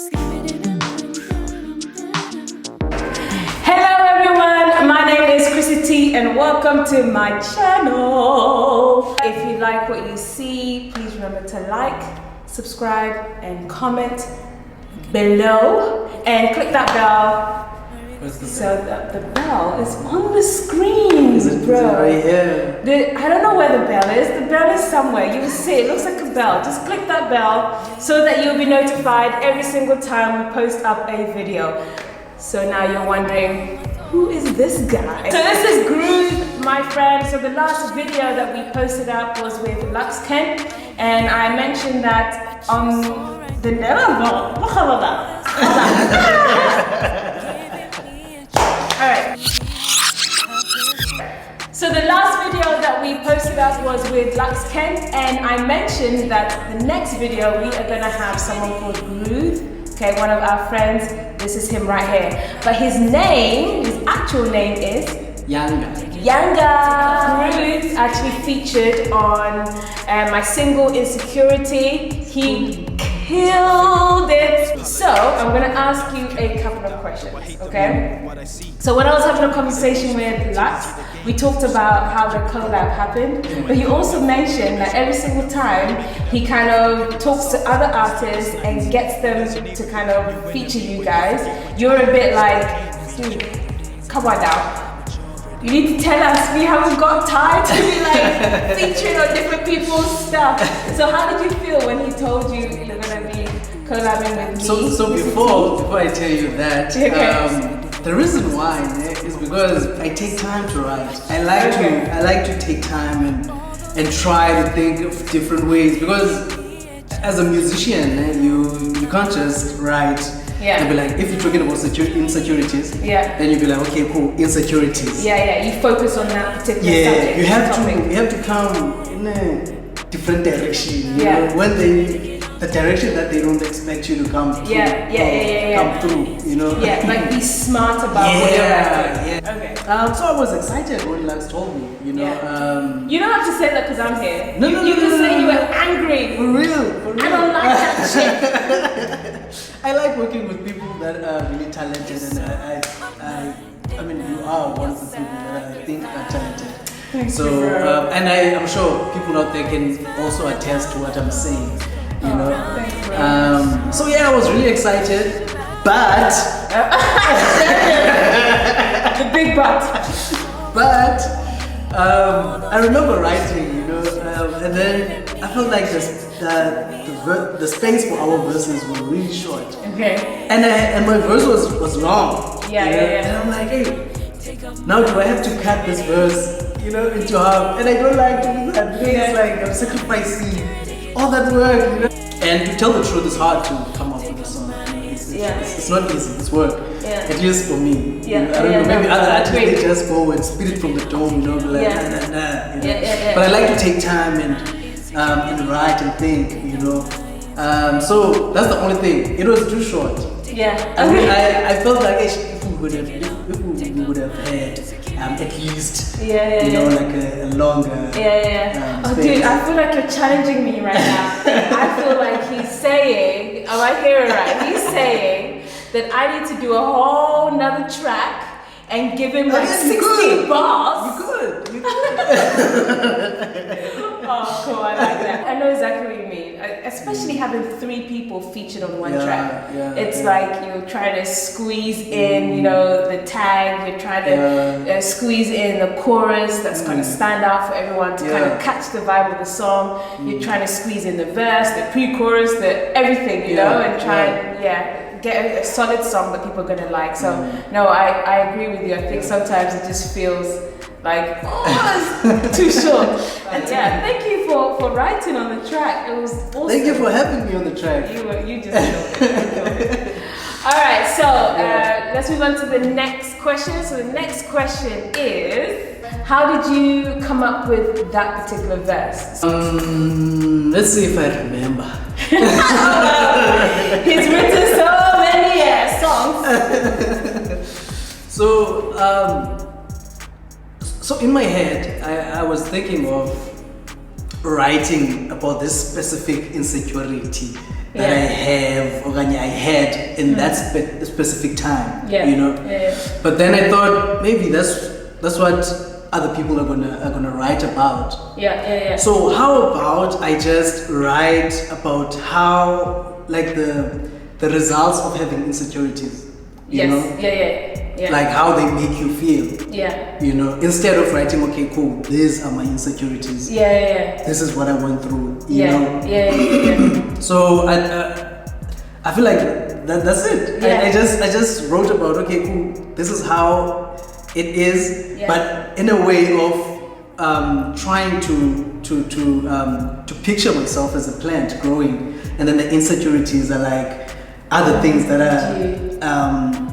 Hello everyone, my name is ChrissyT and welcome to my channel. If you like what you see, please remember to like, subscribe and comment below and click that bell. So the bell is on the screen, bro. Right here. I don't know where the bell is. The bell is somewhere. You will see it looks like a bell. Just click that bell so that you'll be notified every single time we post up a video. So now you're wondering, who is this guy? So this is Gruth, my friend. So the last video that we posted up was with Lux Kent, and I mentioned that on the Alright. So the last video that we posted up was with Lux Kent, and I mentioned that the next video we are gonna have someone called Gruth, okay, one of our friends. This is him right here. But his actual name is Yanga. Gruth actually featured on my single Insecurity. He killed it. So I'm gonna ask you a couple of questions, okay? So when I was having a conversation with Lux, we talked about how the collab happened, but he also mentioned that every single time he kind of talks to other artists and gets them to kind of feature you guys, you're a bit like, dude, come on now. You need to tell us, we haven't got time to be like featuring on different people's stuff. So how did you feel when he told you you're gonna be collabing with me? So before I tell you that, the reason why is because I take time to write. I like to take time and try to think of different ways, because as a musician, you can't just write. Yeah. You'll be like, if you're talking about insecurities, then you'll be like, okay, cool, insecurities. Yeah, you focus on that particular subject. You have to come in a different direction. You know, when the direction that they don't expect you to come through. Come through, you know. Yeah, like be smart about what you're writing. Okay. So I was excited when Lux told me, you know. You don't have to say that because I'm here. No, you can say you were angry. For real. I don't like that shit. I like working with people that are really talented, and I mean, you are one of the people that I think are talented. So, and I'm sure people out there can also attest to what I'm saying, you know. So yeah, I was really excited, but the big but. But I remember writing, you know, and then I felt like the space for our verses were really short. Okay. And my verse was long. Yeah. And I'm like, hey, now do I have to cut this verse, you know, into half? And I don't like to do that, because it's like I'm sacrificing all that work, you know. And to tell the truth, it's hard to come up with a song. It's not easy. It's work. At least for me. I don't know. Maybe other artists they just go and spit it from the dome, you know, be like nah, you know? But I like to take time and write and think, you know. So that's the only thing. It was too short. I mean, I felt like if we would have had at least you know, like a longer Oh dude, I feel like you're challenging me right now. I feel like he's saying, am I hearing right? He's saying that I need to do a whole nother track and give him like 60 bars. You could. Oh, cool, I like that. I know exactly what you mean. Especially having 3 people featured on one track. It's like you're trying to squeeze in, you know, the tag, you're trying to squeeze in the chorus that's going to stand out for everyone to kind of catch the vibe of the song. You're trying to squeeze in the verse, the pre-chorus, the everything, you know, and try and get a solid song that people are going to like. So, no, I agree with you. I think sometimes it just feels like, it's too short. But thank you for writing on the track. It was awesome. Thank you for having me on the track. You just killed it. Alright, so let's move on to the next question. So the next question is, how did you come up with that particular verse? Let's see if I remember. He's written so many songs. So in my head, I was thinking of writing about this specific insecurity that I have or I had in that specific time. You know. But then I thought maybe that's what other people are gonna write about. So how about I just write about how, like, the results of having insecurities, you know? Like how they make you feel. You know, instead of writing, okay, cool, these are my insecurities. This is what I went through. You know. So I feel like that's it. I just wrote about, okay, cool, this is how it is, but in a way of trying to picture myself as a plant growing, and then the insecurities are like other things that are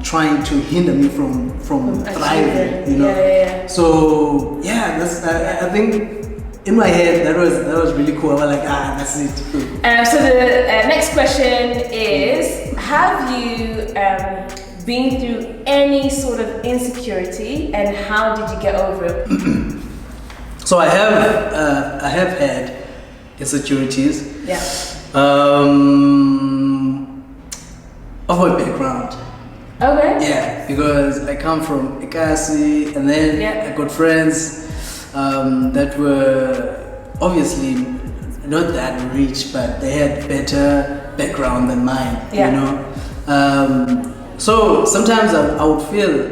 trying to hinder me from thriving, you know. So that's I think in my head that was really cool. I was like, that's it. So the next question is, have you been through any sort of insecurity, and how did you get over it? So I have had insecurities. Of my background. Okay. Because I come from Ekasi, and then I got friends that were obviously not that rich, but they had better background than mine. You know. So sometimes I would feel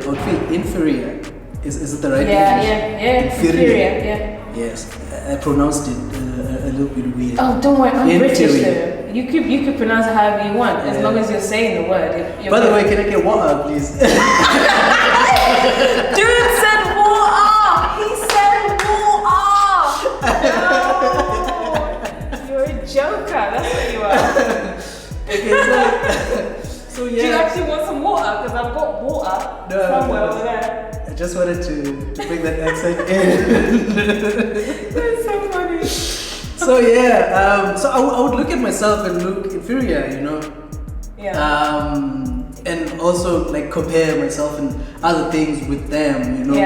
inferior. Is it the right English? Inferior. Yes, I pronounced it a little bit weird. Oh, don't worry, I'm British though. You could pronounce it however you want, as long as you're saying the word. By the way, can I get water, please? Dude said water! He said water! No! You're a joker, that's what you are. Okay, so Do you actually want some water? Because I've got water somewhere over there. I just wanted to bring that accent in. That's so funny. So so I would look at myself and look inferior, you know. And also like compare myself and other things with them, you know.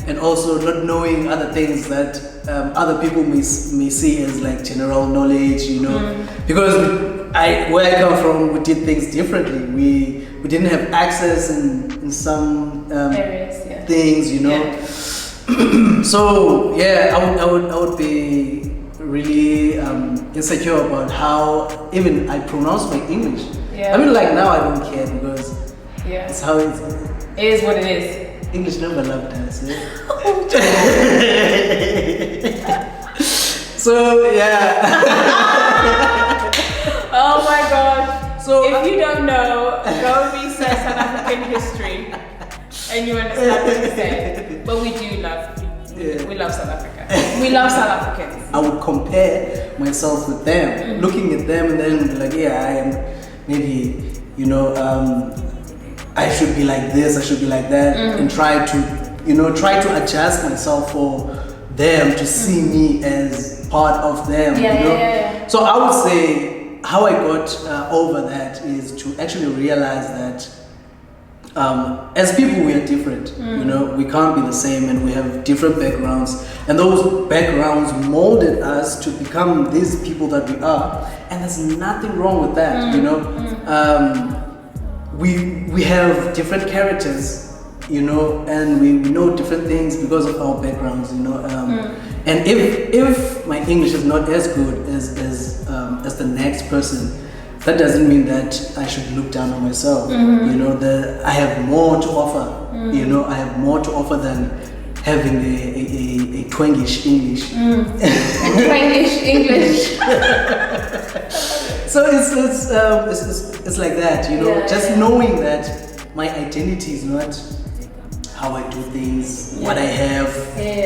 And also not knowing other things that other people may see as like general knowledge, you know. Because where I come from, we did things differently. We didn't have access in some areas, things, you know. So I would be really insecure about how even I pronounce my English. I mean, like now I don't care because it's how it is what it is. English never loved us. So oh my gosh. So if you don't know, go research South African history and you understand what I'm saying. But we do love we love South Africa. We love South Africans. I would compare myself with them, looking at them and then be like, I am maybe, you know, I should be like this, I should be like that, and try to adjust myself for them to see me as part of them, you know. So I would say how I got over that is to actually realize that as people we are different, you know, we can't be the same, and we have different backgrounds, and those backgrounds molded us to become these people that we are, and there's nothing wrong with that, you know. We have different characters, you know, and we know different things because of our backgrounds, you know. And if my English is not as good as the next person, that doesn't mean that I should look down on myself. You know, I have more to offer. You know, I have more to offer than having a twangish English. A twangish English. So it's like that, you know. Just knowing that my identity is not how I do things, what I have,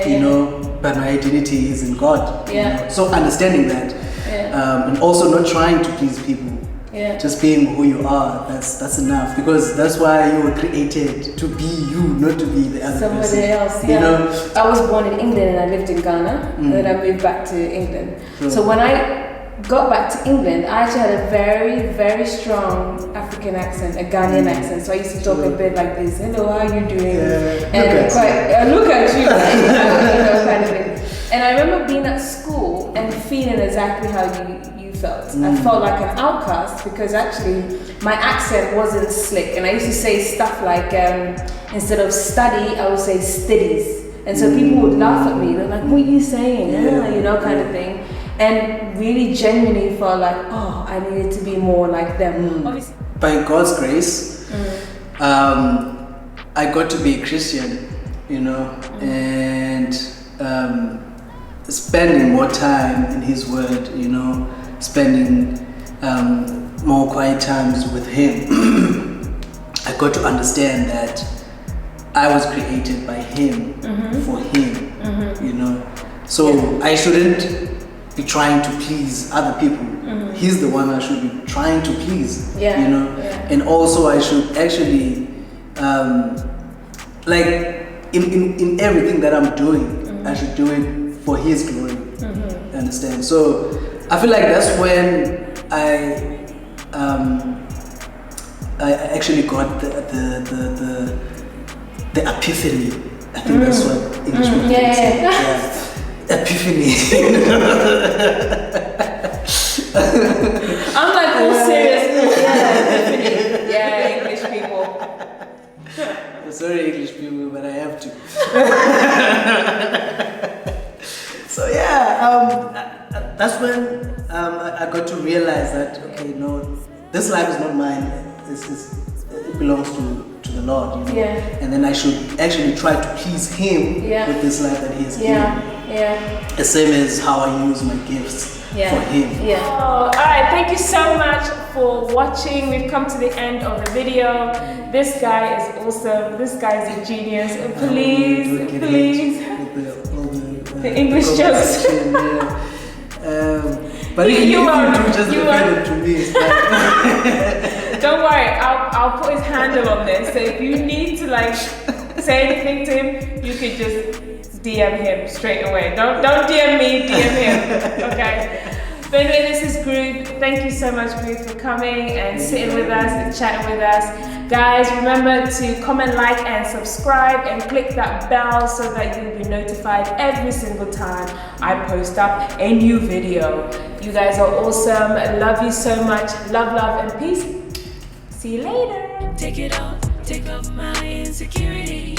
you know, but my identity is in God. You know? So understanding that, and also not trying to please people. Just being who you are, that's enough, because that's why you were created, to be you, not to be the other person. Somebody else, you know? I was born in England and I lived in Ghana, and then I moved back to England. So when I got back to England, I actually had a very, very strong African accent, a Ghanaian accent. So I used to talk a bit like this, hello, how are you doing? And look at you, you know, kind of thing. And I remember being at school and feeling exactly how you felt. felt. I felt like an outcast because actually my accent wasn't slick, and I used to say stuff like instead of study, I would say studies. And so people would laugh at me. They're like, what are you saying? You know, kind of thing. And really genuinely felt like, oh, I needed to be more like them. By God's grace, I got to be a Christian, you know, and spending more time in His Word, you know, spending more quiet times with Him. I got to understand that I was created by Him, for Him, you know. So I shouldn't be trying to please other people. He's the one I should be trying to please, you know. And also I should actually, like in everything that I'm doing, I should do it for His glory. Understand? So I feel like that's when I actually got the epiphany. I think that's what English people say. Epiphany. I'm like all serious. Epiphany. English people. Sorry, English people, but I have to. So that's when I got to realize that okay, no, this life is not mine. It belongs to the Lord, you know. And then I should actually try to please Him with this life that He has given. The same as how I use my gifts for Him. Oh, alright, thank you so much for watching. We've come to the end of the video. This guy is awesome. This guy is a genius. And please, the English jokes. But you do just defend it to me. Don't worry, I'll put his handle on this. So if you need to like say anything to him, you could just DM him straight away. Don't DM me, DM him. Okay. But anyway, this is Gruth. Thank you so much, Gruth, for coming and sitting with us and chatting with us. Guys, remember to comment, like, and subscribe, and click that bell so that you'll be notified every single time I post up a new video. You guys are awesome. I love you so much. Love, and peace. See you later. Take off my insecurity.